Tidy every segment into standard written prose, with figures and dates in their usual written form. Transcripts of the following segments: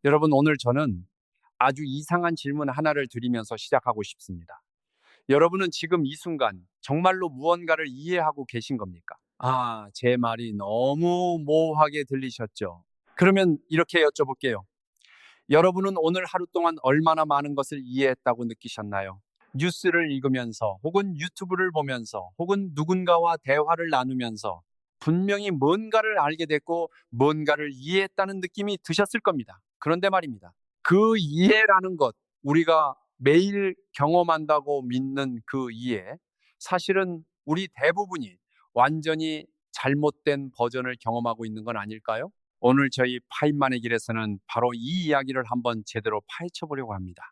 여러분, 오늘 저는 아주 이상한 질문 하나를 드리면서 시작하고 싶습니다. 여러분은 지금 이 순간 정말로 무언가를 이해하고 계신 겁니까? 제 말이 너무 모호하게 들리셨죠? 그러면 이렇게 여쭤볼게요. 여러분은 오늘 하루 동안 얼마나 많은 것을 이해했다고 느끼셨나요? 뉴스를 읽으면서 혹은 유튜브를 보면서 혹은 누군가와 대화를 나누면서 분명히 뭔가를 알게 됐고 뭔가를 이해했다는 느낌이 드셨을 겁니다. 그런데 말입니다. 그 이해라는 것, 우리가 매일 경험한다고 믿는 그 이해, 사실은 우리 대부분이 완전히 잘못된 버전을 경험하고 있는 건 아닐까요? 오늘 저희 파인만의 길에서는 바로 이 이야기를 한번 제대로 파헤쳐 보려고 합니다.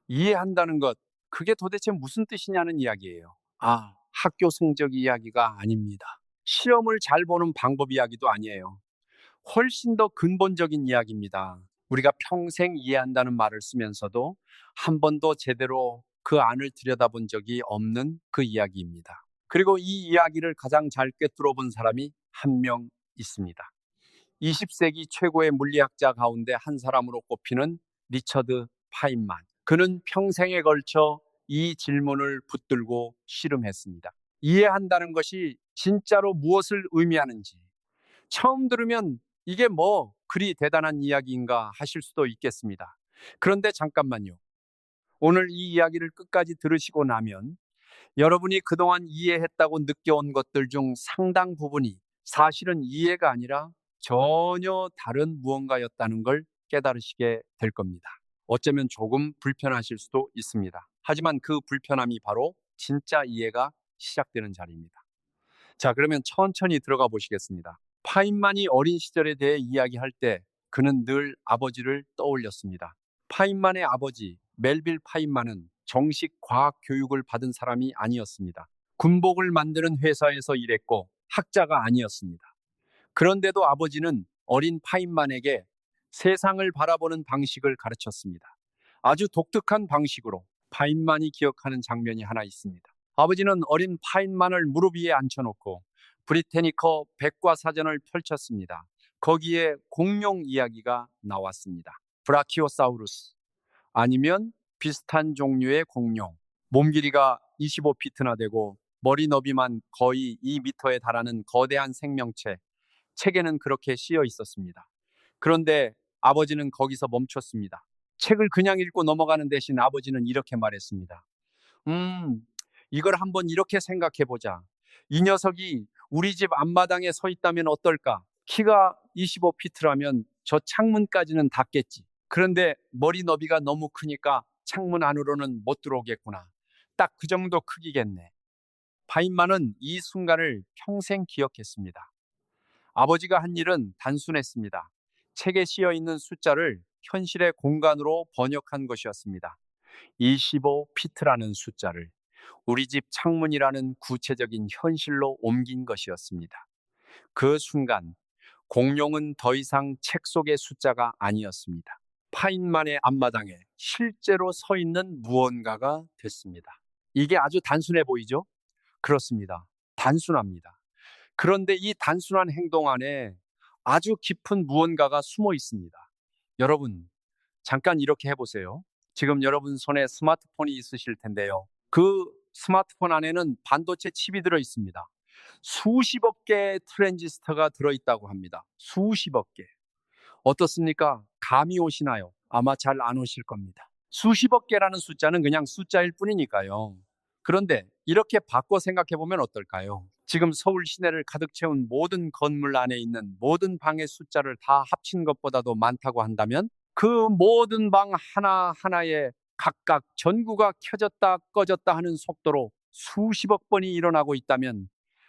이해한다는 것, 그게 도대체 무슨 뜻이냐는 이야기예요. 학교 성적 이야기가 아닙니다. 시험을 잘 보는 방법 이야기도 아니에요. 훨씬 더 근본적인 이야기입니다. 우리가 평생 이해한다는 말을 쓰면서도 한 번도 제대로 그 안을 들여다본 적이 없는 그 이야기입니다. 그리고 이 이야기를 가장 잘 꿰뚫어 본 사람이 한 명 있습니다. 20세기 최고의 물리학자 가운데 한 사람으로 꼽히는 리처드 파인만. 그는 평생에 걸쳐 이 질문을 붙들고 씨름했습니다. 이해한다는 것이 진짜로 무엇을 의미하는지, 처음 들으면 이게 뭐 그리 대단한 이야기인가 하실 수도 있겠습니다. 그런데 잠깐만요. 오늘 이 이야기를 끝까지 들으시고 나면 여러분이 그동안 이해했다고 느껴온 것들 중 상당 부분이 사실은 이해가 아니라 전혀 다른 무언가였다는 걸 깨달으시게 될 겁니다. 어쩌면 조금 불편하실 수도 있습니다. 하지만 그 불편함이 바로 진짜 이해가 시작되는 자리입니다. 자, 그러면 천천히 들어가 보시겠습니다. 파인만이 어린 시절에 대해 이야기할 때 그는 늘 아버지를 떠올렸습니다. 파인만의 아버지 멜빌 파인만은 정식 과학 교육을 받은 사람이 아니었습니다. 군복을 만드는 회사에서 일했고 학자가 아니었습니다. 그런데도 아버지는 어린 파인만에게 세상을 바라보는 방식을 가르쳤습니다. 아주 독특한 방식으로. 파인만이 기억하는 장면이 하나 있습니다. 아버지는 어린 파인만을 무릎 위에 앉혀놓고 브리테니커 백과사전을 펼쳤습니다. 거기에 공룡 이야기가 나왔습니다. 브라키오사우루스, 아니면 비슷한 종류의 공룡, 몸 길이가 25피트나 되고 머리 너비만 거의 2미터에 달하는 거대한 생명체. 책에는 그렇게 씌어 있었습니다. 그런데 아버지는 거기서 멈췄습니다. 책을 그냥 읽고 넘어가는 대신 아버지는 이렇게 말했습니다. 음, 이걸 한번 이렇게 생각해 보자. 이 녀석이 우리 집 앞마당에 서 있다면 어떨까? 키가 25피트라면 저 창문까지는 닿겠지. 그런데 머리 너비가 너무 크니까 창문 안으로는 못 들어오겠구나. 딱 그 정도 크기겠네. 파인만은 이 순간을 평생 기억했습니다. 아버지가 한 일은 단순했습니다. 책에 씌어 있는 숫자를 현실의 공간으로 번역한 것이었습니다. 25피트라는 숫자를 우리 집 창문이라는 구체적인 현실로 옮긴 것이었습니다. 그 순간 공룡은 더 이상 책 속의 숫자가 아니었습니다. 파인만의 앞마당에 실제로 서 있는 무언가가 됐습니다. 이게 아주 단순해 보이죠? 그렇습니다. 단순합니다. 그런데 이 단순한 행동 안에 아주 깊은 무언가가 숨어 있습니다. 여러분, 잠깐 이렇게 해보세요. 지금 여러분 손에 스마트폰이 있으실 텐데요. 그 스마트폰 안에는 반도체 칩이 들어 있습니다. 수십억 개의 트랜지스터가 들어있다고 합니다. 수십억 개. 어떻습니까? 감이 오시나요? 아마 잘 안 오실 겁니다. 수십억 개라는 숫자는 그냥 숫자일 뿐이니까요. 그런데 이렇게 바꿔 생각해 보면 어떨까요? 지금 서울 시내를 가득 채운 모든 건물 안에 있는 모든 방의 숫자를 다 합친 것보다도 많다고 한다면 그 모든 방 하나하나에 각각 전구가 켜졌다 꺼졌다 하는 속도로 수십억 번이 일어나고 있다면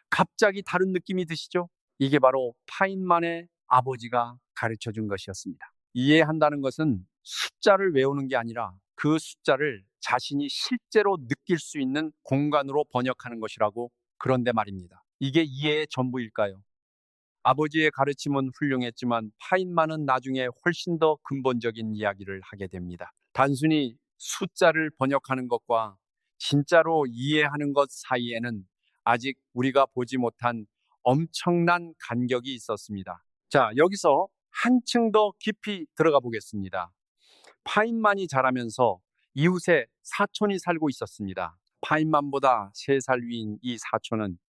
갑자기 다른 느낌이 드시죠? 이게 바로 파인만의 아버지가 가르쳐 준 것이었습니다. 이해한다는 것은 숫자를 외우는 게 아니라 그 숫자를 자신이 실제로 느낄 수 있는 공간으로 번역하는 것이라고. 그런데 말입니다. 이게 이해의 전부일까요? 아버지의 가르침은 훌륭했지만 파인만은 나중에 훨씬 더 근본적인 이야기를 하게 됩니다. 단순히 숫자를 번역하는 것과 진짜로 이해하는 것 사이에는 아직 우리가 보지 못한 엄청난 간격이 있었습니다. 자, 여기서 한층 더 깊이 들어가 보겠습니다. 파인만이 자라면서 이웃에 사촌이 살고 있었습니다. 파인만보다 3살 위인 이 사촌은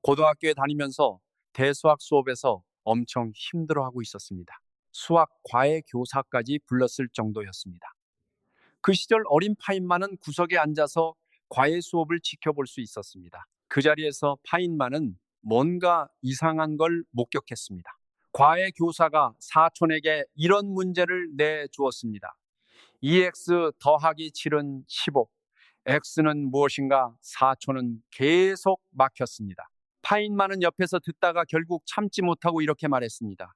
고등학교에 다니면서 대수학 수업에서 엄청 힘들어하고 있었습니다. 수학 과외 교사까지 불렀을 정도였습니다. 그 시절 어린 파인만은 구석에 앉아서 과외 수업을 지켜볼 수 있었습니다. 그 자리에서 파인만은 뭔가 이상한 걸 목격했습니다. 과외 교사가 사촌에게 이런 문제를 내주었습니다. 2x 더하기 7은 15. x는 무엇인가? 사촌은 계속 막혔습니다. 파인만은 옆에서 듣다가 결국 참지 못하고 이렇게 말했습니다.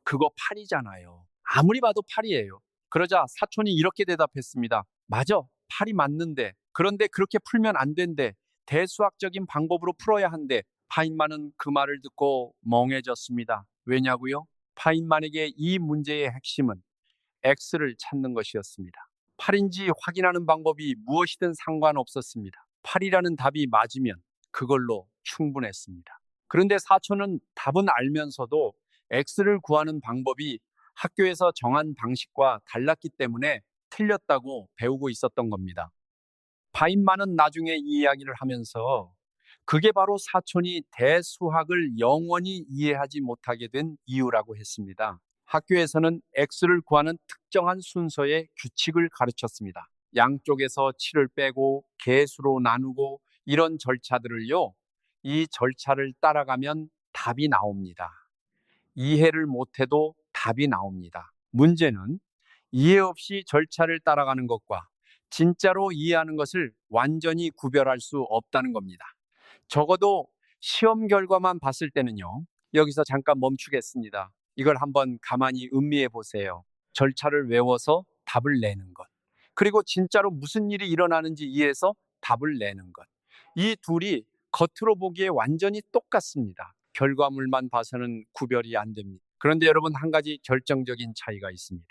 그거 8이잖아요. 아무리 봐도 8이에요. 그러자 사촌이 이렇게 대답했습니다. 맞아, 8이 맞는데. 그런데 그렇게 풀면 안 된대. 대수학적인 방법으로 풀어야 한대. 파인만은 그 말을 듣고 멍해졌습니다. 왜냐고요? 파인만에게 이 문제의 핵심은 X를 찾는 것이었습니다. 8인지 확인하는 방법이 무엇이든 상관없었습니다. 8이라는 답이 맞으면 그걸로 충분했습니다. 그런데 사촌은 답은 알면서도 X를 구하는 방법이 학교에서 정한 방식과 달랐기 때문에 틀렸다고 배우고 있었던 겁니다. 파인만은 나중에 이 이야기를 하면서 그게 바로 사촌이 대수학을 영원히 이해하지 못하게 된 이유라고 했습니다. 학교에서는 X를 구하는 특정한 순서의 규칙을 가르쳤습니다. 양쪽에서 7을 빼고 개수로 나누고 이런 절차들을요, 이 절차를 따라가면 답이 나옵니다. 이해를 못해도 답이 나옵니다. 문제는 이해 없이 절차를 따라가는 것과 진짜로 이해하는 것을 완전히 구별할 수 없다는 겁니다. 적어도 시험 결과만 봤을 때는요. 여기서 잠깐 멈추겠습니다. 이걸 한번 가만히 음미해 보세요. 절차를 외워서 답을 내는 것. 그리고 진짜로 무슨 일이 일어나는지 이해해서 답을 내는 것. 이 둘이 겉으로 보기에 완전히 똑같습니다. 결과물만 봐서는 구별이 안 됩니다. 그런데 여러분, 한 가지 결정적인 차이가 있습니다.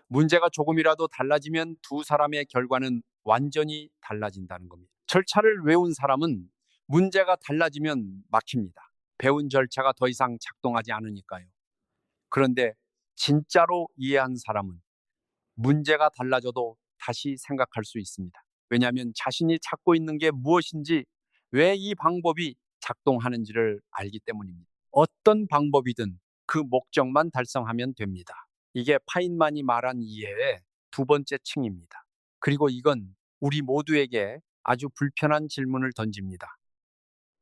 문제가 조금이라도 달라지면 두 사람의 결과는 완전히 달라진다는 겁니다. 절차를 외운 사람은 문제가 달라지면 막힙니다. 배운 절차가 더 이상 작동하지 않으니까요. 그런데 진짜로 이해한 사람은 문제가 달라져도 다시 생각할 수 있습니다. 왜냐하면 자신이 찾고 있는 게 무엇인지, 왜 이 방법이 작동하는지를 알기 때문입니다. 어떤 방법이든 그 목적만 달성하면 됩니다. 이게 파인만이 말한 이해의 두 번째 층입니다. 그리고 이건 우리 모두에게 아주 불편한 질문을 던집니다.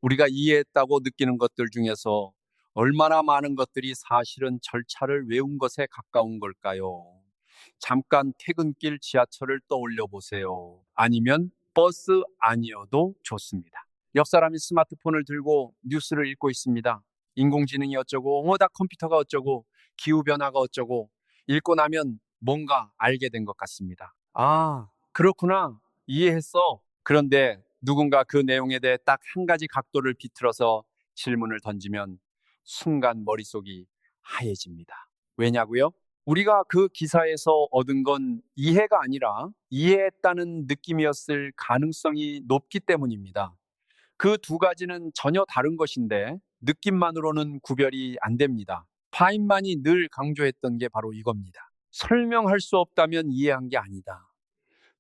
우리가 이해했다고 느끼는 것들 중에서 얼마나 많은 것들이 사실은 절차를 외운 것에 가까운 걸까요? 잠깐 퇴근길 지하철을 떠올려 보세요. 아니면 버스 아니어도 좋습니다. 옆 사람이 스마트폰을 들고 뉴스를 읽고 있습니다. 인공지능이 어쩌고, 다 컴퓨터가 어쩌고, 기후변화가 어쩌고, 읽고 나면 뭔가 알게 된 것 같습니다. 아, 그렇구나. 이해했어. 그런데 누군가 그 내용에 대해 딱 한 가지 각도를 비틀어서 질문을 던지면 순간 머릿속이 하얘집니다. 왜냐고요? 우리가 그 기사에서 얻은 건 이해가 아니라 이해했다는 느낌이었을 가능성이 높기 때문입니다. 그 두 가지는 전혀 다른 것인데 느낌만으로는 구별이 안 됩니다. 파인만이 늘 강조했던 게 바로 이겁니다. 설명할 수 없다면 이해한 게 아니다.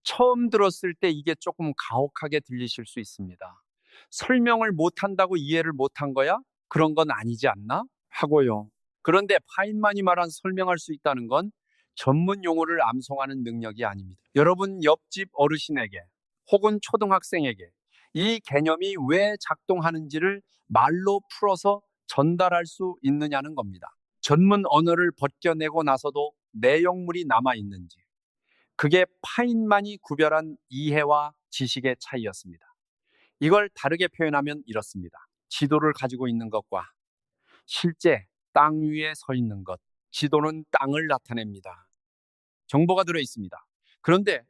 처음 들었을 때 이게 조금 가혹하게 들리실 수 있습니다. 설명을 못한다고 이해를 못한 거야? 그런 건 아니지 않나? 하고요. 그런데 파인만이 말한 설명할 수 있다는 건 전문 용어를 암송하는 능력이 아닙니다. 여러분 옆집 어르신에게 혹은 초등학생에게 이 개념이 왜 작동하는지를 말로 풀어서 전달할 수 있느냐는 겁니다. 전문 언어를 벗겨내고 나서도 내용물이 남아 있는지, 그게 파인만이 구별한 이해와 지식의 차이였습니다. 이걸 다르게 표현하면 이렇습니다. 지도를 가지고 있는 것과 실제 땅 위에 서 있는 것. 지도는 땅을 나타냅니다. 정보가 들어 있습니다. 그런데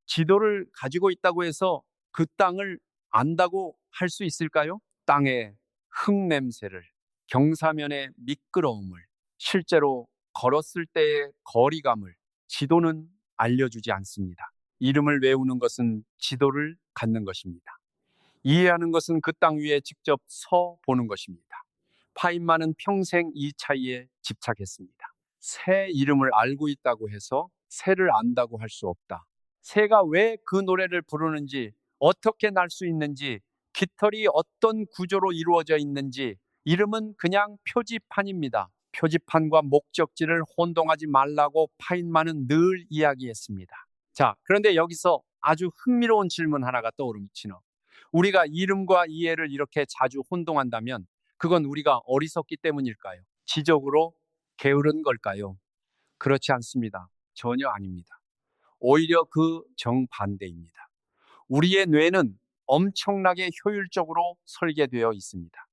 지도를 가지고 있다고 해서 그 땅을 안다고 할 수 있을까요? 땅의 흙냄새를, 경사면의 미끄러움을, 실제로 걸었을 때의 거리감을 지도는 알려주지 않습니다. 이름을 외우는 것은 지도를 갖는 것입니다. 이해하는 것은 그 땅 위에 직접 서 보는 것입니다. 파인만은 평생 이 차이에 집착했습니다. 새 이름을 알고 있다고 해서 새를 안다고 할 수 없다. 새가 왜 그 노래를 부르는지, 어떻게 날 수 있는지, 깃털이 어떤 구조로 이루어져 있는지, 이름은 그냥 표지판입니다. 표지판과 목적지를 혼동하지 말라고 파인만은 늘 이야기했습니다. 자, 그런데 여기서 아주 흥미로운 질문 하나가 떠오르미치노. 우리가 이름과 이해를 이렇게 자주 혼동한다면 그건 우리가 어리석기 때문일까요? 지적으로 게으른 걸까요? 그렇지 않습니다. 전혀 아닙니다. 오히려 그 정반대입니다. 우리의 뇌는 엄청나게 효율적으로 설계되어 있습니다.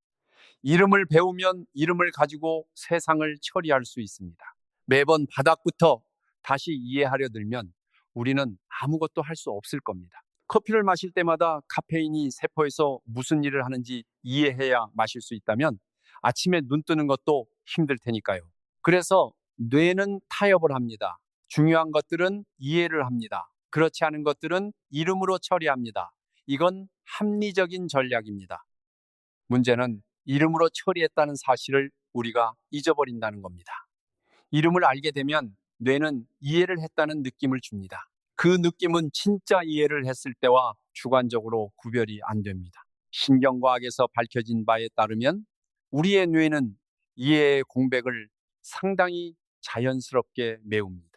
이름을 배우면 이름을 가지고 세상을 처리할 수 있습니다. 매번 바닥부터 다시 이해하려 들면 우리는 아무것도 할 수 없을 겁니다. 커피를 마실 때마다 카페인이 세포에서 무슨 일을 하는지 이해해야 마실 수 있다면 아침에 눈 뜨는 것도 힘들 테니까요. 그래서 뇌는 타협을 합니다. 중요한 것들은 이해를 합니다. 그렇지 않은 것들은 이름으로 처리합니다. 이건 합리적인 전략입니다. 문제는 이름으로 처리했다는 사실을 우리가 잊어버린다는 겁니다. 이름을 알게 되면 뇌는 이해를 했다는 느낌을 줍니다. 그 느낌은 진짜 이해를 했을 때와 주관적으로 구별이 안 됩니다. 신경과학에서 밝혀진 바에 따르면 우리의 뇌는 이해의 공백을 상당히 자연스럽게 메웁니다.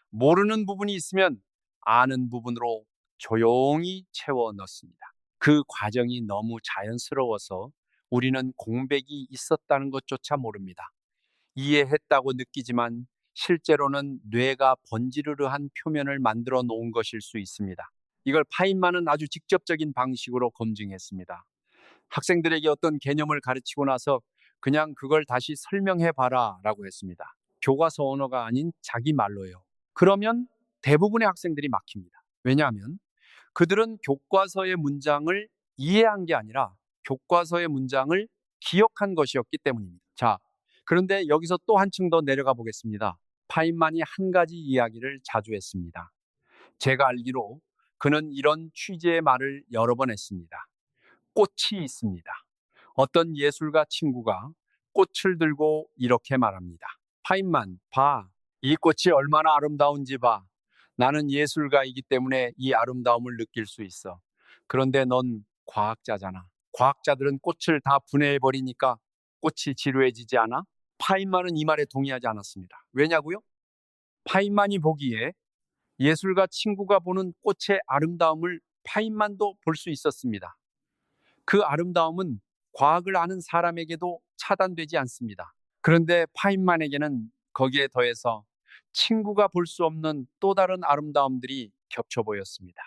모르는 부분이 있으면 아는 부분으로 조용히 채워 넣습니다. 그 과정이 너무 자연스러워서 우리는 공백이 있었다는 것조차 모릅니다. 이해했다고 느끼지만 실제로는 뇌가 번지르르한 표면을 만들어 놓은 것일 수 있습니다. 이걸 파인만은 아주 직접적인 방식으로 검증했습니다. 학생들에게 어떤 개념을 가르치고 나서 그냥 그걸 다시 설명해 봐라 라고 했습니다. 교과서 언어가 아닌 자기 말로요. 그러면 대부분의 학생들이 막힙니다. 왜냐하면 그들은 교과서의 문장을 이해한 게 아니라 교과서의 문장을 기억한 것이었기 때문입니다. 자, 그런데 여기서 또 한층 더 내려가 보겠습니다. 파인만이 한 가지 이야기를 자주 했습니다. 제가 알기로 그는 이런 취지의 말을 여러 번 했습니다. 꽃이 있습니다. 어떤 예술가 친구가 꽃을 들고 이렇게 말합니다. 파인만, 봐. 이 꽃이 얼마나 아름다운지 봐. 나는 예술가이기 때문에 이 아름다움을 느낄 수 있어. 그런데 넌 과학자잖아. 과학자들은 꽃을 다 분해해버리니까 꽃이 지루해지지 않아? 파인만은 이 말에 동의하지 않았습니다. 왜냐고요? 파인만이 보기에 예술가 친구가 보는 꽃의 아름다움을 파인만도 볼 수 있었습니다. 그 아름다움은 과학을 아는 사람에게도 차단되지 않습니다. 그런데 파인만에게는 거기에 더해서 친구가 볼 수 없는 또 다른 아름다움들이 겹쳐 보였습니다.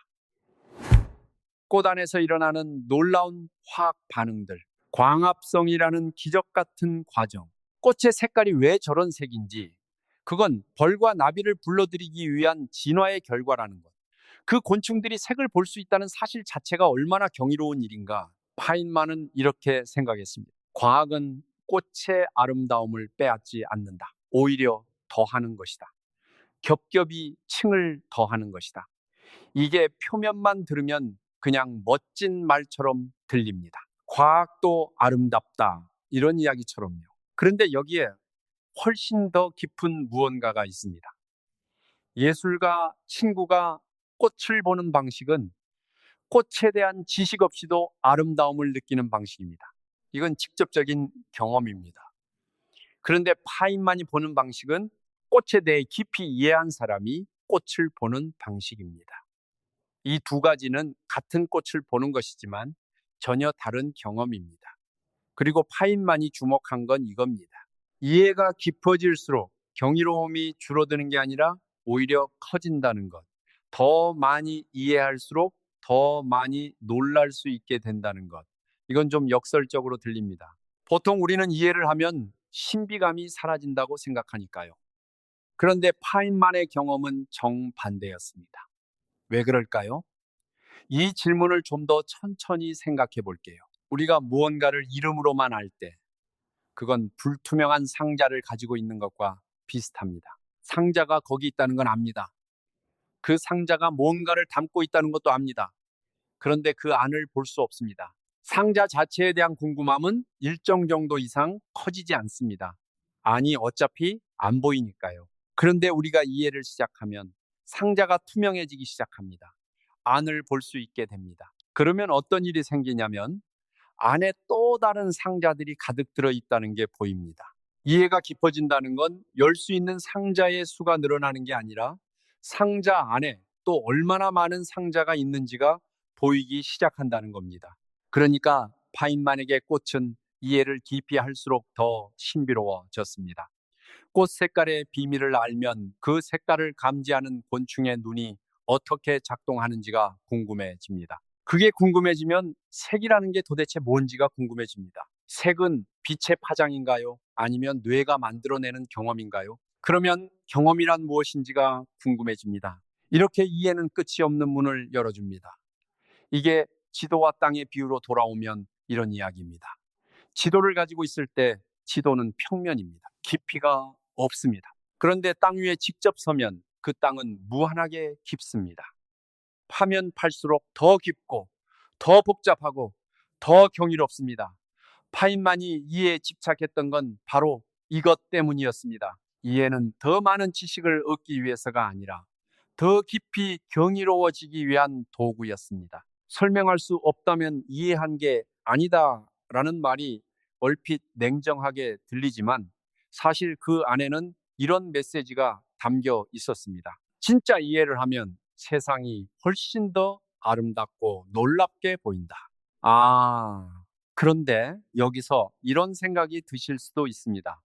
꽃 안에서 일어나는 놀라운 화학 반응들, 광합성이라는 기적 같은 과정, 꽃의 색깔이 왜 저런 색인지, 그건 벌과 나비를 불러들이기 위한 진화의 결과라는 것. 그 곤충들이 색을 볼 수 있다는 사실 자체가 얼마나 경이로운 일인가. 파인만은 이렇게 생각했습니다. 과학은 꽃의 아름다움을 빼앗지 않는다. 오히려 더하는 것이다. 겹겹이 층을 더하는 것이다. 이게 표면만 들으면 그냥 멋진 말처럼 들립니다. 과학도 아름답다. 이런 이야기처럼요. 그런데 여기에 훨씬 더 깊은 무언가가 있습니다. 예술가 친구가 꽃을 보는 방식은 꽃에 대한 지식 없이도 아름다움을 느끼는 방식입니다. 이건 직접적인 경험입니다. 그런데 파인만이 보는 방식은 꽃에 대해 깊이 이해한 사람이 꽃을 보는 방식입니다. 이 두 가지는 같은 꽃을 보는 것이지만 전혀 다른 경험입니다. 그리고 파인만이 주목한 건 이겁니다. 이해가 깊어질수록 경이로움이 줄어드는 게 아니라 오히려 커진다는 것. 더 많이 이해할수록 더 많이 놀랄 수 있게 된다는 것. 이건 좀 역설적으로 들립니다. 보통 우리는 이해를 하면 신비감이 사라진다고 생각하니까요. 그런데 파인만의 경험은 정반대였습니다. 왜 그럴까요? 이 질문을 좀 더 천천히 생각해 볼게요. 우리가 무언가를 이름으로만 알 때, 그건 불투명한 상자를 가지고 있는 것과 비슷합니다. 상자가 거기 있다는 건 압니다. 그 상자가 뭔가를 담고 있다는 것도 압니다. 그런데 그 안을 볼 수 없습니다. 상자 자체에 대한 궁금함은 일정 정도 이상 커지지 않습니다. 아니, 어차피 안 보이니까요. 그런데 우리가 이해를 시작하면 상자가 투명해지기 시작합니다. 안을 볼 수 있게 됩니다. 그러면 어떤 일이 생기냐면 안에 또 다른 상자들이 가득 들어 있다는 게 보입니다. 이해가 깊어진다는 건 열 수 있는 상자의 수가 늘어나는 게 아니라 상자 안에 또 얼마나 많은 상자가 있는지가 보이기 시작한다는 겁니다. 그러니까 파인만에게 꽃은 이해를 깊이 할수록 더 신비로워졌습니다. 꽃 색깔의 비밀을 알면 그 색깔을 감지하는 곤충의 눈이 어떻게 작동하는지가 궁금해집니다. 그게 궁금해지면 색이라는 게 도대체 뭔지가 궁금해집니다. 색은 빛의 파장인가요? 아니면 뇌가 만들어내는 경험인가요? 그러면 경험이란 무엇인지가 궁금해집니다. 이렇게 이해는 끝이 없는 문을 열어줍니다. 이게 지도와 땅의 비유로 돌아오면 이런 이야기입니다. 지도를 가지고 있을 때 지도는 평면입니다. 깊이가 없습니다. 그런데 땅 위에 직접 서면 그 땅은 무한하게 깊습니다. 파면 팔수록 더 깊고 더 복잡하고 더 경이롭습니다. 파인만이 이해에 집착했던 건 바로 이것 때문이었습니다. 이해는 더 많은 지식을 얻기 위해서가 아니라 더 깊이 경이로워지기 위한 도구였습니다. 설명할 수 없다면 이해한 게 아니다라는 말이 얼핏 냉정하게 들리지만 사실 그 안에는 이런 메시지가 담겨 있었습니다. 진짜 이해를 하면 세상이 훨씬 더 아름답고 놀랍게 보인다. 그런데 여기서 이런 생각이 드실 수도 있습니다.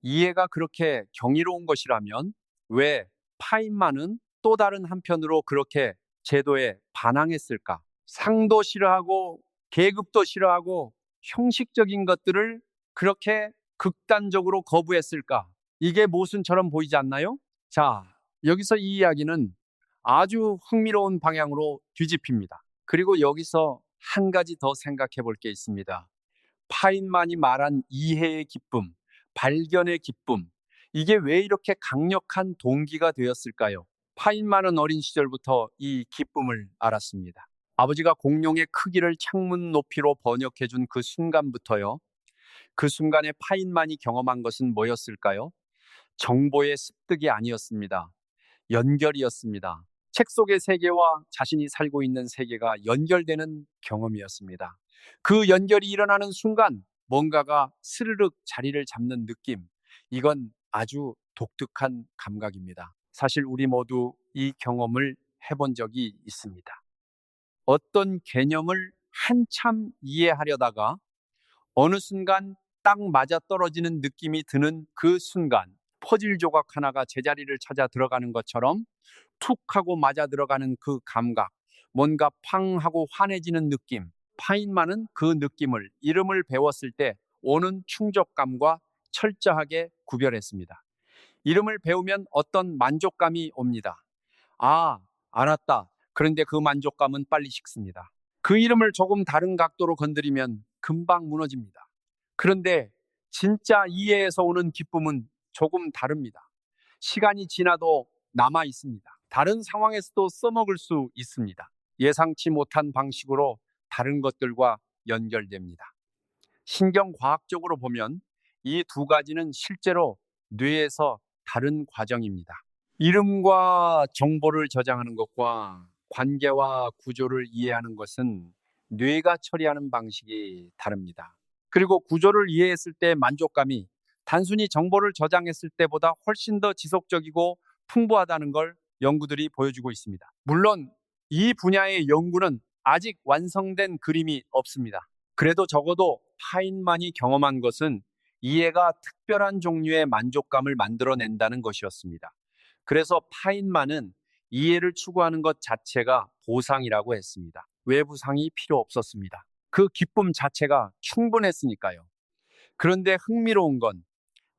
이해가 그렇게 경이로운 것이라면 왜 파인만은 또 다른 한편으로 그렇게 제도에 반항했을까? 상도 싫어하고 계급도 싫어하고 형식적인 것들을 그렇게 극단적으로 거부했을까? 이게 모순처럼 보이지 않나요? 자, 여기서 이 이야기는 아주 흥미로운 방향으로 뒤집힙니다. 그리고 여기서 한 가지 더 생각해 볼 게 있습니다. 파인만이 말한 이해의 기쁨, 발견의 기쁨, 이게 왜 이렇게 강력한 동기가 되었을까요? 파인만은 어린 시절부터 이 기쁨을 알았습니다. 아버지가 공룡의 크기를 창문 높이로 번역해 준 그 순간부터요. 그 순간에 파인만이 경험한 것은 뭐였을까요? 정보의 습득이 아니었습니다. 연결이었습니다. 책 속의 세계와 자신이 살고 있는 세계가 연결되는 경험이었습니다. 그 연결이 일어나는 순간 뭔가가 스르륵 자리를 잡는 느낌. 이건 아주 독특한 감각입니다. 사실 우리 모두 이 경험을 해본 적이 있습니다. 어떤 개념을 한참 이해하려다가 어느 순간 딱 맞아 떨어지는 느낌이 드는 그 순간 퍼즐 조각 하나가 제자리를 찾아 들어가는 것처럼 툭 하고 맞아 들어가는 그 감각, 뭔가 팡 하고 환해지는 느낌. 파인만은 그 느낌을 이름을 배웠을 때 오는 충족감과 철저하게 구별했습니다. 이름을 배우면 어떤 만족감이 옵니다. 아, 알았다. 그런데 그 만족감은 빨리 식습니다. 그 이름을 조금 다른 각도로 건드리면 금방 무너집니다. 그런데 진짜 이해에서 오는 기쁨은 조금 다릅니다. 시간이 지나도 남아 있습니다. 다른 상황에서도 써먹을 수 있습니다. 예상치 못한 방식으로 다른 것들과 연결됩니다. 신경과학적으로 보면 이 두 가지는 실제로 뇌에서 다른 과정입니다. 이름과 정보를 저장하는 것과 관계와 구조를 이해하는 것은 뇌가 처리하는 방식이 다릅니다. 그리고 구조를 이해했을 때 만족감이 단순히 정보를 저장했을 때보다 훨씬 더 지속적이고 풍부하다는 걸 연구들이 보여주고 있습니다. 물론 이 분야의 연구는 아직 완성된 그림이 없습니다. 그래도 적어도 파인만이 경험한 것은 이해가 특별한 종류의 만족감을 만들어낸다는 것이었습니다. 그래서 파인만은 이해를 추구하는 것 자체가 보상이라고 했습니다. 외부상이 필요 없었습니다. 그 기쁨 자체가 충분했으니까요. 그런데 흥미로운 건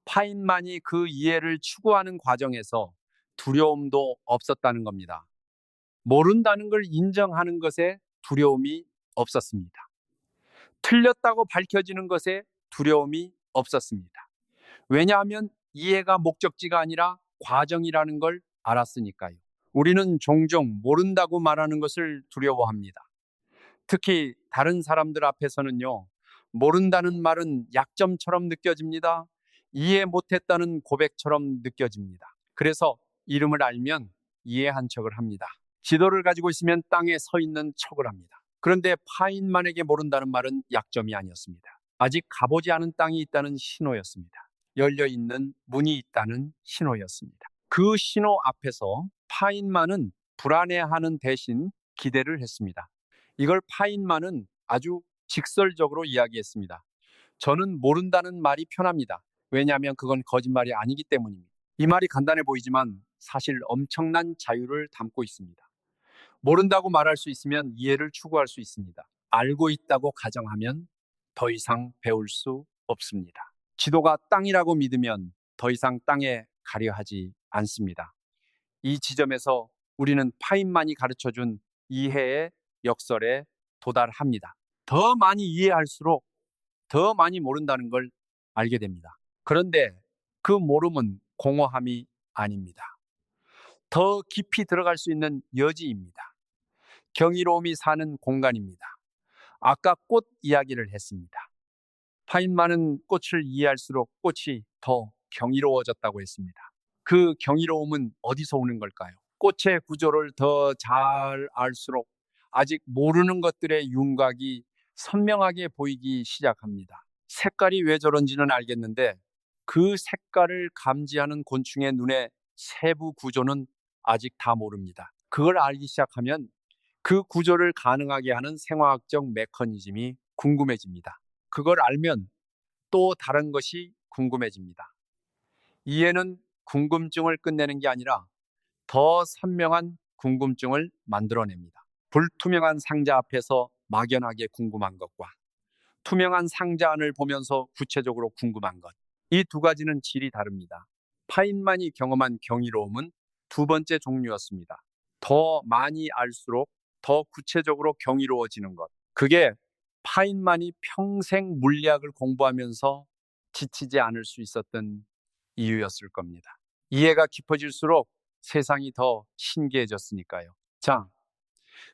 파인만이 그 이해를 추구하는 과정에서 두려움도 없었다는 겁니다. 모른다는 걸 인정하는 것에 두려움이 없었습니다. 틀렸다고 밝혀지는 것에 두려움이 없었습니다. 왜냐하면 이해가 목적지가 아니라 과정이라는 걸 알았으니까요. 우리는 종종 모른다고 말하는 것을 두려워합니다. 특히 다른 사람들 앞에서는요, 모른다는 말은 약점처럼 느껴집니다. 이해 못했다는 고백처럼 느껴집니다. 그래서 이름을 알면 이해한 척을 합니다. 지도를 가지고 있으면 땅에 서 있는 척을 합니다. 그런데 파인만에게 모른다는 말은 약점이 아니었습니다. 아직 가보지 않은 땅이 있다는 신호였습니다. 열려있는 문이 있다는 신호였습니다. 그 신호 앞에서 파인만은 불안해하는 대신 기대를 했습니다. 이걸 파인만은 아주 직설적으로 이야기했습니다. 저는 모른다는 말이 편합니다. 왜냐하면 그건 거짓말이 아니기 때문입니다. 이 말이 간단해 보이지만 사실 엄청난 자유를 담고 있습니다. 모른다고 말할 수 있으면 이해를 추구할 수 있습니다. 알고 있다고 가정하면 더 이상 배울 수 없습니다. 지도가 땅이라고 믿으면 더 이상 땅에 가려 하지 않습니다. 이 지점에서 우리는 파인만이 가르쳐준 이해의 역설에 도달합니다. 더 많이 이해할수록 더 많이 모른다는 걸 알게 됩니다. 그런데 그 모름은 공허함이 아닙니다. 더 깊이 들어갈 수 있는 여지입니다. 경이로움이 사는 공간입니다. 아까 꽃 이야기를 했습니다. 파인만은 꽃을 이해할수록 꽃이 더 경이로워졌다고 했습니다. 그 경이로움은 어디서 오는 걸까요? 꽃의 구조를 더 잘 알수록 아직 모르는 것들의 윤곽이 선명하게 보이기 시작합니다. 색깔이 왜 저런지는 알겠는데 그 색깔을 감지하는 곤충의 눈의 세부 구조는 아직 다 모릅니다. 그걸 알기 시작하면 그 구조를 가능하게 하는 생화학적 메커니즘이 궁금해집니다. 그걸 알면 또 다른 것이 궁금해집니다. 이해는 궁금증을 끝내는 게 아니라 더 선명한 궁금증을 만들어냅니다. 불투명한 상자 앞에서 막연하게 궁금한 것과 투명한 상자 안을 보면서 구체적으로 궁금한 것. 이 두 가지는 질이 다릅니다. 파인만이 경험한 경이로움은 두 번째 종류였습니다. 더 많이 알수록 더 구체적으로 경이로워지는 것. 그게 파인만이 평생 물리학을 공부하면서 지치지 않을 수 있었던 이유였을 겁니다. 이해가 깊어질수록 세상이 더 신기해졌으니까요. 자,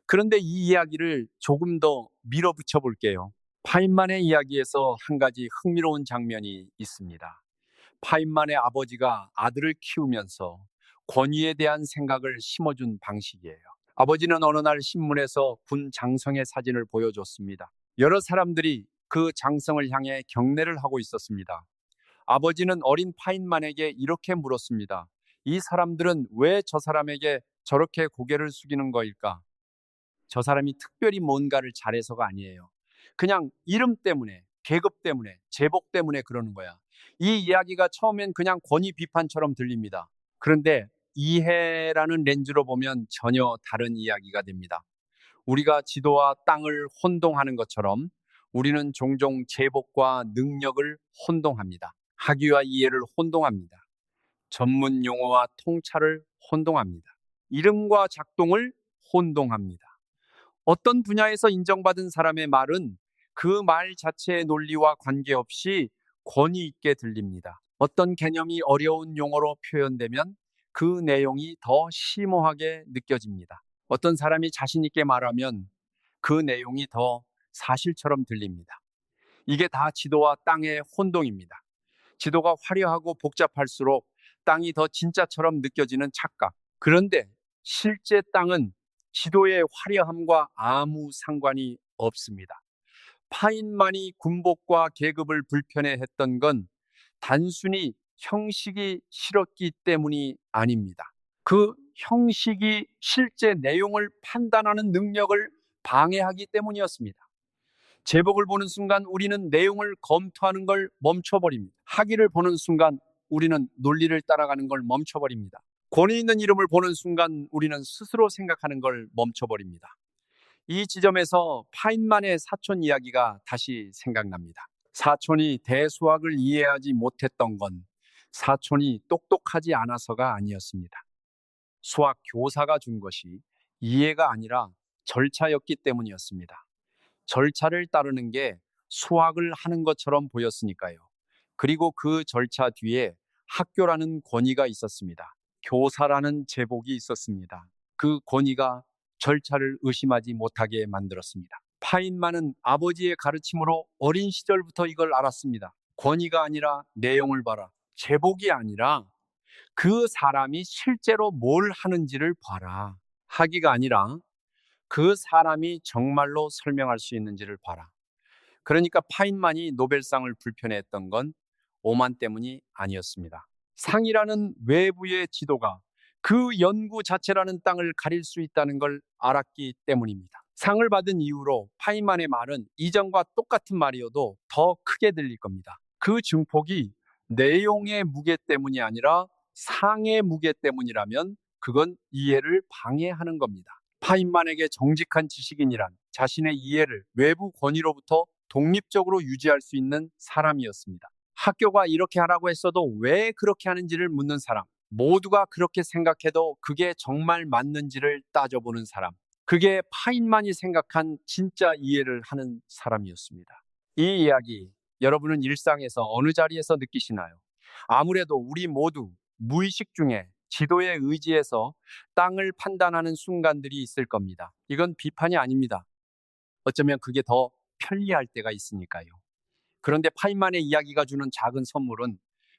그런데 이 이야기를 조금 더 밀어붙여 볼게요. 파인만의 이야기에서 한 가지 흥미로운 장면이 있습니다. 파인만의 아버지가 아들을 키우면서 권위에 대한 생각을 심어준 방식이에요. 아버지는 어느 날 신문에서 군 장성의 사진을 보여줬습니다. 여러 사람들이 그 장성을 향해 경례를 하고 있었습니다. 아버지는 어린 파인만에게 이렇게 물었습니다. 이 사람들은 왜 저 사람에게 저렇게 고개를 숙이는 거일까? 저 사람이 특별히 뭔가를 잘해서가 아니에요. 그냥 이름 때문에, 계급 때문에, 제복 때문에 그러는 거야. 이 이야기가 처음엔 그냥 권위 비판처럼 들립니다. 그런데 이해라는 렌즈로 보면 전혀 다른 이야기가 됩니다. 우리가 지도와 땅을 혼동하는 것처럼 우리는 종종 제복과 능력을 혼동합니다. 학위와 이해를 혼동합니다. 전문 용어와 통찰을 혼동합니다. 이름과 작동을 혼동합니다. 어떤 분야에서 인정받은 사람의 말은 그 말 자체의 논리와 관계없이 권위 있게 들립니다. 어떤 개념이 어려운 용어로 표현되면 그 내용이 더 심오하게 느껴집니다. 어떤 사람이 자신 있게 말하면 그 내용이 더 사실처럼 들립니다. 이게 다 지도와 땅의 혼동입니다. 지도가 화려하고 복잡할수록 땅이 더 진짜처럼 느껴지는 착각. 그런데 실제 땅은 지도의 화려함과 아무 상관이 없습니다. 파인만이 군복과 계급을 불편해했던 건 단순히 형식이 싫었기 때문이 아닙니다. 그 형식이 실제 내용을 판단하는 능력을 방해하기 때문이었습니다. 제복을 보는 순간 우리는 내용을 검토하는 걸 멈춰버립니다. 학위를 보는 순간 우리는 논리를 따라가는 걸 멈춰버립니다. 권위 있는 이름을 보는 순간 우리는 스스로 생각하는 걸 멈춰버립니다. 이 지점에서 파인만의 사촌 이야기가 다시 생각납니다. 사촌이 대수학을 이해하지 못했던 건 사촌이 똑똑하지 않아서가 아니었습니다. 수학 교사가 준 것이 이해가 아니라 절차였기 때문이었습니다. 절차를 따르는 게 수학을 하는 것처럼 보였으니까요. 그리고 그 절차 뒤에 학교라는 권위가 있었습니다. 교사라는 제복이 있었습니다. 그 권위가 절차를 의심하지 못하게 만들었습니다. 파인만은 아버지의 가르침으로 어린 시절부터 이걸 알았습니다. 권위가 아니라 내용을 봐라. 제복이 아니라 그 사람이 실제로 뭘 하는지를 봐라. 하기가 아니라 그 사람이 정말로 설명할 수 있는지를 봐라. 그러니까 파인만이 노벨상을 불편해했던 건 오만 때문이 아니었습니다. 상이라는 외부의 지도가 그 연구 자체라는 땅을 가릴 수 있다는 걸 알았기 때문입니다. 상을 받은 이후로 파인만의 말은 이전과 똑같은 말이어도 더 크게 들릴 겁니다. 그 증폭이 내용의 무게 때문이 아니라 상의 무게 때문이라면 그건 이해를 방해하는 겁니다. 파인만에게 정직한 지식인이란 자신의 이해를 외부 권위로부터 독립적으로 유지할 수 있는 사람이었습니다. 학교가 이렇게 하라고 했어도 왜 그렇게 하는지를 묻는 사람, 모두가 그렇게 생각해도 그게 정말 맞는지를 따져보는 사람, 그게 파인만이 생각한 진짜 이해를 하는 사람이었습니다. 이 이야기 여러분은 일상에서 어느 자리에서 느끼시나요? 아무래도 우리 모두 무의식 중에 지도에 의지해서 땅을 판단하는 순간들이 있을 겁니다. 이건 비판이 아닙니다. 어쩌면 그게 더 편리할 때가 있으니까요. 그런데 파인만의 이야기가 주는 작은 선물은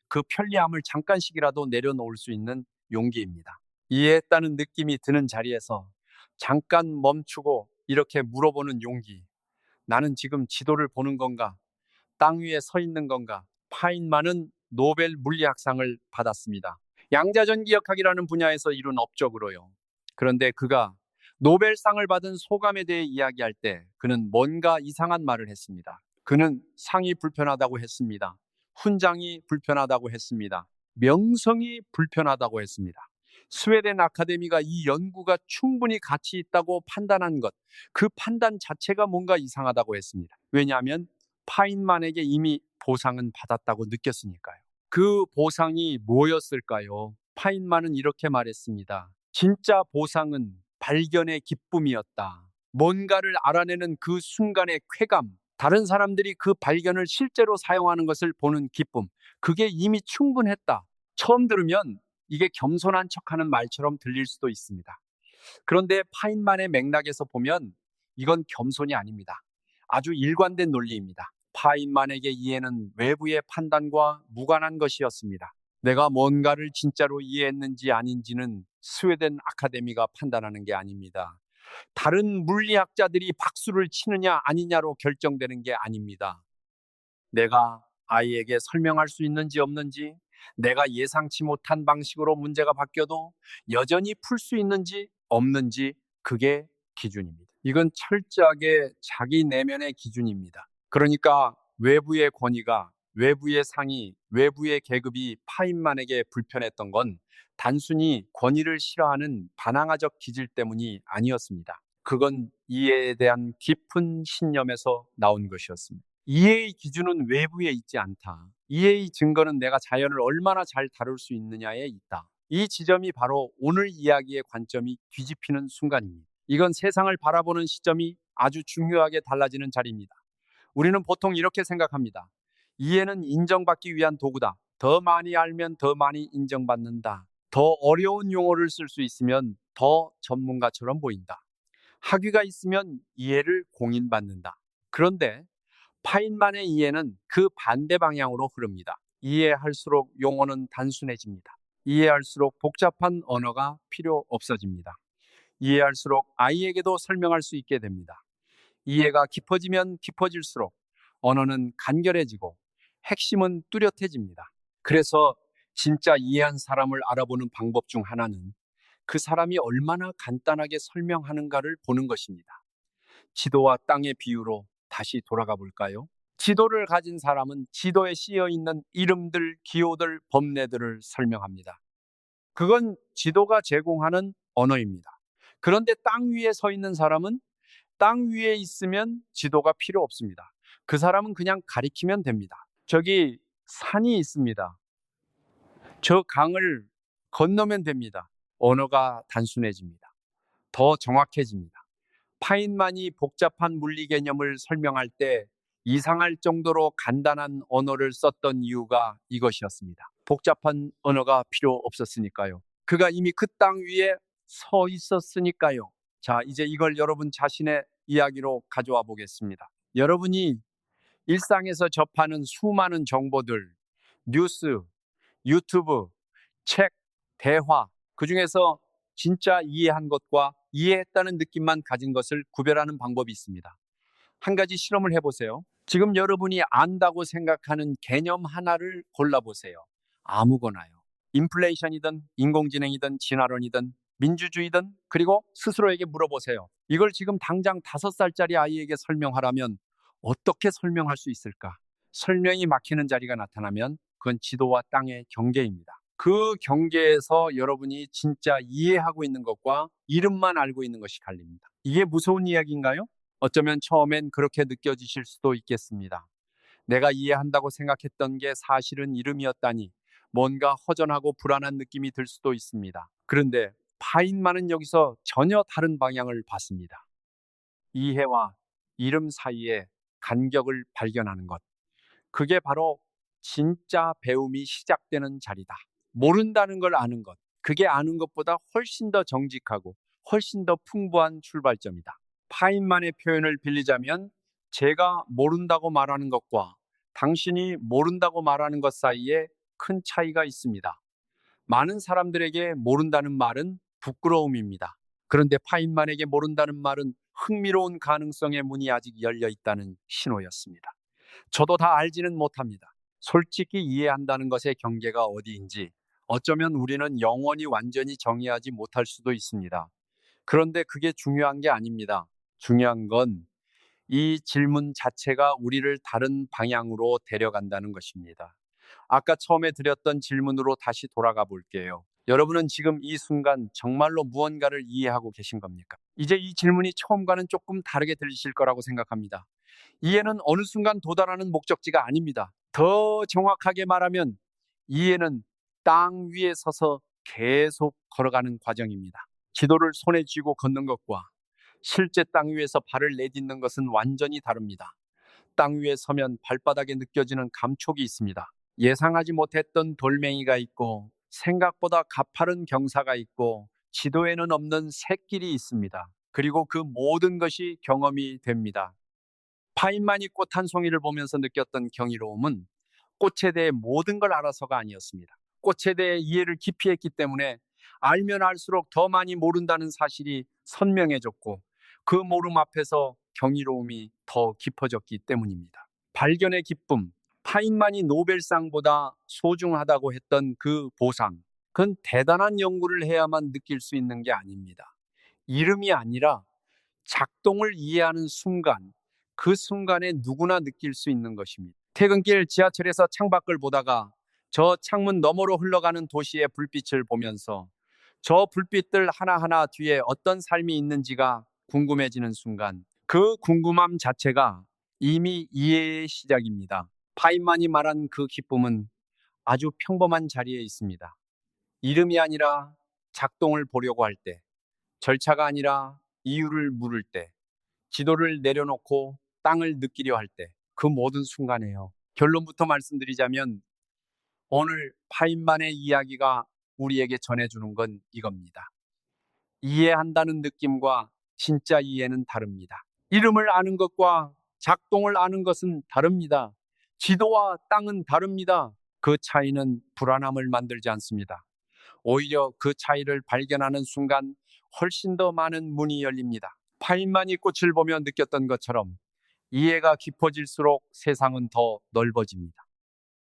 그 편리함을 잠깐씩이라도 내려놓을 수 있는 용기입니다. 이해했다는 느낌이 드는 자리에서 잠깐 멈추고 이렇게 물어보는 용기. 나는 지금 지도를 보는 건가? 땅 위에 서 있는 건가? 파인만은 노벨 물리학상을 받았습니다. 양자전기역학이라는 분야에서 이룬 업적으로요. 그런데 그가 노벨상을 받은 소감에 대해 이야기할 때 그는 뭔가 이상한 말을 했습니다. 그는 상이 불편하다고 했습니다. 훈장이 불편하다고 했습니다. 명성이 불편하다고 했습니다. 스웨덴 아카데미가 이 연구가 충분히 가치 있다고 판단한 것, 그 판단 자체가 뭔가 이상하다고 했습니다. 왜냐하면 파인만에게 이미 보상은 받았다고 느꼈으니까요. 그 보상이 뭐였을까요? 파인만은 이렇게 말했습니다. 진짜 보상은 발견의 기쁨이었다. 뭔가를 알아내는 그 순간의 쾌감, 다른 사람들이 그 발견을 실제로 사용하는 것을 보는 기쁨, 그게 이미 충분했다. 처음 들으면 이게 겸손한 척하는 말처럼 들릴 수도 있습니다. 그런데 파인만의 맥락에서 보면 이건 겸손이 아닙니다. 아주 일관된 논리입니다. 파인만에게 이해는 외부의 판단과 무관한 것이었습니다. 내가 뭔가를 진짜로 이해했는지 아닌지는 스웨덴 아카데미가 판단하는 게 아닙니다. 다른 물리학자들이 박수를 치느냐 아니냐로 결정되는 게 아닙니다. 내가 아이에게 설명할 수 있는지 없는지, 내가 예상치 못한 방식으로 문제가 바뀌어도 여전히 풀 수 있는지 없는지, 그게 기준입니다. 이건 철저하게 자기 내면의 기준입니다. 그러니까 외부의 권위가, 외부의 상이, 외부의 계급이 파인만에게 불편했던 건 단순히 권위를 싫어하는 반항아적 기질 때문이 아니었습니다. 그건 이해에 대한 깊은 신념에서 나온 것이었습니다. 이해의 기준은 외부에 있지 않다. 이해의 증거는 내가 자연을 얼마나 잘 다룰 수 있느냐에 있다. 이 지점이 바로 오늘 이야기의 관점이 뒤집히는 순간입니다. 이건 세상을 바라보는 시점이 아주 중요하게 달라지는 자리입니다. 우리는 보통 이렇게 생각합니다. 이해는 인정받기 위한 도구다. 더 많이 알면 더 많이 인정받는다. 더 어려운 용어를 쓸 수 있으면 더 전문가처럼 보인다. 학위가 있으면 이해를 공인받는다. 그런데 파인만의 이해는 그 반대 방향으로 흐릅니다. 이해할수록 용어는 단순해집니다. 이해할수록 복잡한 언어가 필요 없어집니다. 이해할수록 아이에게도 설명할 수 있게 됩니다. 이해가 깊어지면 깊어질수록 언어는 간결해지고 핵심은 뚜렷해집니다. 그래서 진짜 이해한 사람을 알아보는 방법 중 하나는 그 사람이 얼마나 간단하게 설명하는가를 보는 것입니다. 지도와 땅의 비유로 다시 돌아가 볼까요? 지도를 가진 사람은 지도에 씌어 있는 이름들, 기호들, 법례들을 설명합니다. 그건 지도가 제공하는 언어입니다. 그런데 땅 위에 서 있는 사람은 땅 위에 있으면 지도가 필요 없습니다. 그 사람은 그냥 가리키면 됩니다. 저기 산이 있습니다. 저 강을 건너면 됩니다. 언어가 단순해집니다. 더 정확해집니다. 파인만이 복잡한 물리 개념을 설명할 때 이상할 정도로 간단한 언어를 썼던 이유가 이것이었습니다. 복잡한 언어가 필요 없었으니까요. 그가 이미 그 땅 위에 서 있었으니까요. 자, 이제 이걸 여러분 자신의 이야기로 가져와 보겠습니다. 여러분이 일상에서 접하는 수많은 정보들, 뉴스, 유튜브, 책, 대화, 그 중에서 진짜 이해한 것과 이해했다는 느낌만 가진 것을 구별하는 방법이 있습니다. 한 가지 실험을 해보세요. 지금 여러분이 안다고 생각하는 개념 하나를 골라보세요. 아무거나요. 인플레이션이든 인공지능이든 진화론이든 민주주의든 그리고 스스로에게 물어보세요. 이걸 지금 당장 5살짜리 아이에게 설명하라면 어떻게 설명할 수 있을까? 설명이 막히는 자리가 나타나면 그건 지도와 땅의 경계입니다. 그 경계에서 여러분이 진짜 이해하고 있는 것과 이름만 알고 있는 것이 갈립니다. 이게 무서운 이야기인가요? 어쩌면 처음엔 그렇게 느껴지실 수도 있겠습니다. 내가 이해한다고 생각했던 게 사실은 이름이었다니 뭔가 허전하고 불안한 느낌이 들 수도 있습니다. 그런데 파인만은 여기서 전혀 다른 방향을 봤습니다. 이해와 이름 사이의 간격을 발견하는 것. 그게 바로 진짜 배움이 시작되는 자리다. 모른다는 걸 아는 것. 그게 아는 것보다 훨씬 더 정직하고 훨씬 더 풍부한 출발점이다. 파인만의 표현을 빌리자면 제가 모른다고 말하는 것과 당신이 모른다고 말하는 것 사이에 큰 차이가 있습니다. 많은 사람들에게 모른다는 말은 부끄러움입니다. 그런데 파인만에게 모른다는 말은 흥미로운 가능성의 문이 아직 열려 있다는 신호였습니다. 저도 다 알지는 못합니다. 솔직히 이해한다는 것의 경계가 어디인지 어쩌면 우리는 영원히 완전히 정의하지 못할 수도 있습니다. 그런데 그게 중요한 게 아닙니다. 중요한 건 이 질문 자체가 우리를 다른 방향으로 데려간다는 것입니다. 아까 처음에 드렸던 질문으로 다시 돌아가 볼게요. 여러분은 지금 이 순간 정말로 무언가를 이해하고 계신 겁니까? 이제 이 질문이 처음과는 조금 다르게 들리실 거라고 생각합니다. 이해는 어느 순간 도달하는 목적지가 아닙니다. 더 정확하게 말하면 이해는 땅 위에 서서 계속 걸어가는 과정입니다. 지도를 손에 쥐고 걷는 것과 실제 땅 위에서 발을 내딛는 것은 완전히 다릅니다. 땅 위에 서면 발바닥에 느껴지는 감촉이 있습니다. 예상하지 못했던 돌멩이가 있고 생각보다 가파른 경사가 있고 지도에는 없는 샛길이 있습니다. 그리고 그 모든 것이 경험이 됩니다. 파인만이 꽃 한 송이를 보면서 느꼈던 경이로움은 꽃에 대해 모든 걸 알아서가 아니었습니다. 꽃에 대해 이해를 깊이 했기 때문에 알면 알수록 더 많이 모른다는 사실이 선명해졌고 그 모름 앞에서 경이로움이 더 깊어졌기 때문입니다. 발견의 기쁨, 파인만이 노벨상보다 소중하다고 했던 그 보상, 그건 대단한 연구를 해야만 느낄 수 있는 게 아닙니다. 이름이 아니라 작동을 이해하는 순간, 그 순간에 누구나 느낄 수 있는 것입니다. 퇴근길 지하철에서 창밖을 보다가 저 창문 너머로 흘러가는 도시의 불빛을 보면서 저 불빛들 하나하나 뒤에 어떤 삶이 있는지가 궁금해지는 순간, 그 궁금함 자체가 이미 이해의 시작입니다. 파인만이 말한 그 기쁨은 아주 평범한 자리에 있습니다. 이름이 아니라 작동을 보려고 할 때, 절차가 아니라 이유를 물을 때, 지도를 내려놓고 땅을 느끼려 할 때, 그 모든 순간에요. 결론부터 말씀드리자면 오늘 파인만의 이야기가 우리에게 전해주는 건 이겁니다. 이해한다는 느낌과 진짜 이해는 다릅니다. 이름을 아는 것과 작동을 아는 것은 다릅니다. 지도와 땅은 다릅니다. 그 차이는 불안함을 만들지 않습니다. 오히려 그 차이를 발견하는 순간 훨씬 더 많은 문이 열립니다. 파인만이 꽃을 보며 느꼈던 것처럼 이해가 깊어질수록 세상은 더 넓어집니다.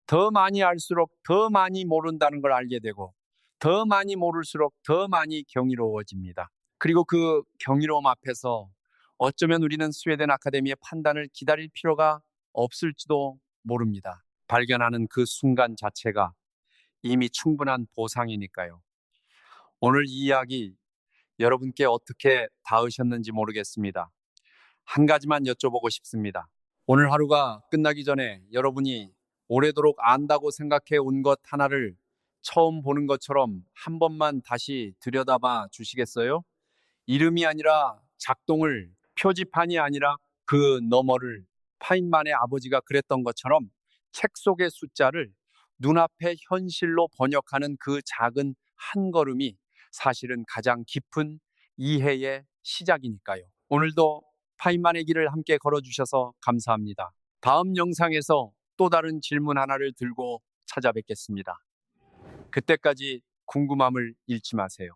더 많이 알수록 더 많이 모른다는 걸 알게 되고 더 많이 모를수록 더 많이 경이로워집니다. 그리고 그 경이로움 앞에서 어쩌면 우리는 스웨덴 아카데미의 판단을 기다릴 필요가 없을지도 모릅니다. 발견하는 그 순간 자체가 이미 충분한 보상이니까요. 오늘 이 이야기 여러분께 어떻게 닿으셨는지 모르겠습니다. 한 가지만 여쭤보고 싶습니다. 오늘 하루가 끝나기 전에 여러분이 오래도록 안다고 생각해 온 것 하나를 처음 보는 것처럼 한 번만 다시 들여다봐 주시겠어요? 이름이 아니라 작동을, 표지판이 아니라 그 너머를, 파인만의 아버지가 그랬던 것처럼 책 속의 숫자를 눈앞의 현실로 번역하는 그 작은 한 걸음이 사실은 가장 깊은 이해의 시작이니까요. 오늘도 파인만의 길을 함께 걸어주셔서 감사합니다. 다음 영상에서 또 다른 질문 하나를 들고 찾아뵙겠습니다. 그때까지 궁금함을 잃지 마세요.